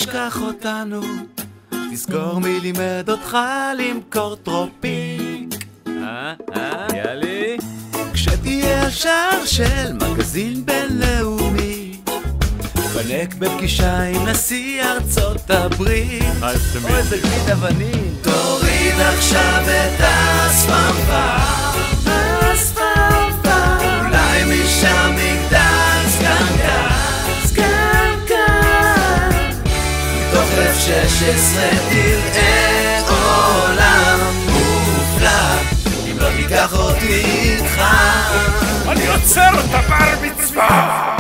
תשכח אותנו, תזכור מי לימד אותך למכור טרופיק. יאללה. כשתהיה השער של מגזין בינלאומי, פנק בפגישה עם נשיא ארצות הברית, או איזה גליד אבנים. תוריד עכשיו את הספמפה, אולי משם יגדל סקנקה, מתוך F16 תראה עולם מופלא, אם לא תיקח אותי איתך. אני עוצר את הבר מצווה.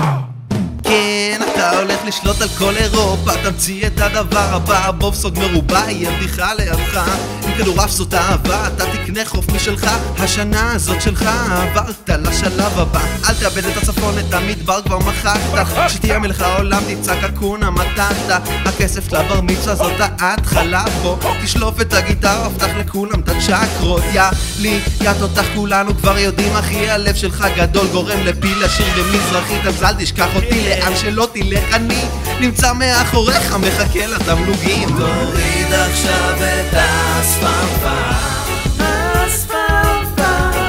כן, אתה הולך לשלוט על כל אירופה, תמציא את הדבר הבא, בובסוג מרובע יהיה בדיחה לידך. עם כדורעף זאת אהבה, אתה תקנה חוף משלך, השנה הזאת שלך, עברת לשלב הבא. אל תאבד את הצפון, את המדבר כבר מחקת, כשתהיה מלך העולם תצעק אקונה מטאטה. הכסף לבר מצווה זאת ההתחלה, בו תשלוף את הגיטרה, הבטח לכולם את הצ'קרות. יא תותח, כולנו כבר יודעים אחי, הלב שלך גדול, גורם לפיל לשיר במזרחית, אז אל תשכח אותי לאן שלא תלך, אני נמצא מאחוריך, מחכה לתמלוגים. תוריד עכשיו את הספמפה,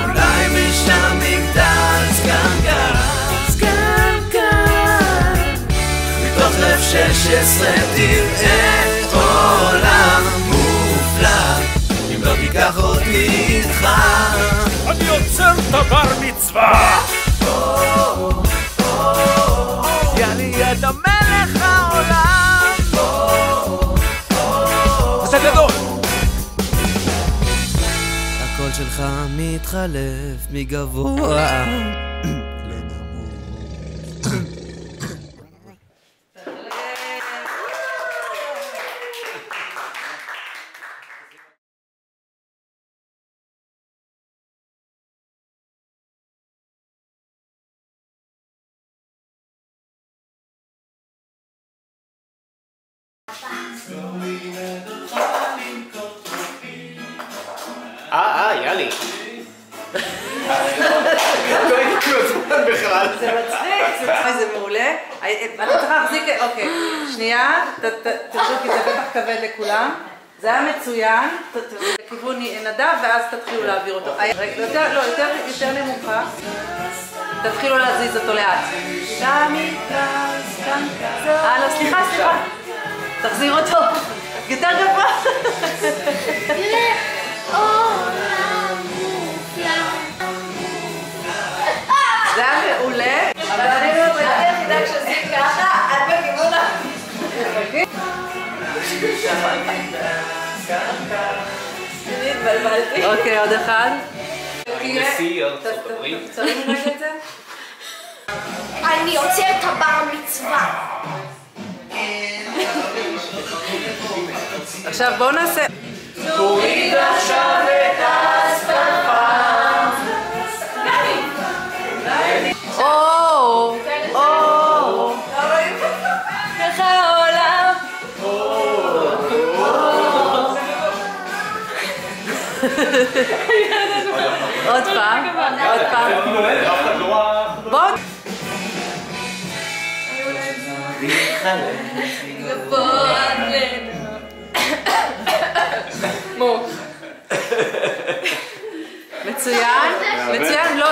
אולי משם יגדל סקנקה, מתוך F16 תראה עולם מופלא, אם לא תיקח אותי איתך. אני עוצר את הבר מצווה. יאללה, אתה מלך העולם. עושה גדול. הקול שלך מתחלף מגבוה לנמוך. יאללה. זה מצחיק, זה מעולה. אתה צריך להחזיק, אוקיי, שנייה, תחזיק את זה בטח כבד לכולם. זה היה מצוין, לכיוון נדב ואז תתחילו להעביר אותו. יותר נמוכה. תתחילו להזיז אותו לאט. סליחה. תחזיר אותו. יותר גבוה. זה היה מעולה, אבל אני לא היחידה כשעושים ככה, את בכיוון אני התבלבלתי. אוקיי, עוד אחד. נשיא ארצות הברית. צריך לראות את זה? אני עוצר את הבר מצווה. עכשיו בואו נעשה. תוריד עכשיו את הספמפה. איך העולם. עוד פעם. בואו. מצוין, לא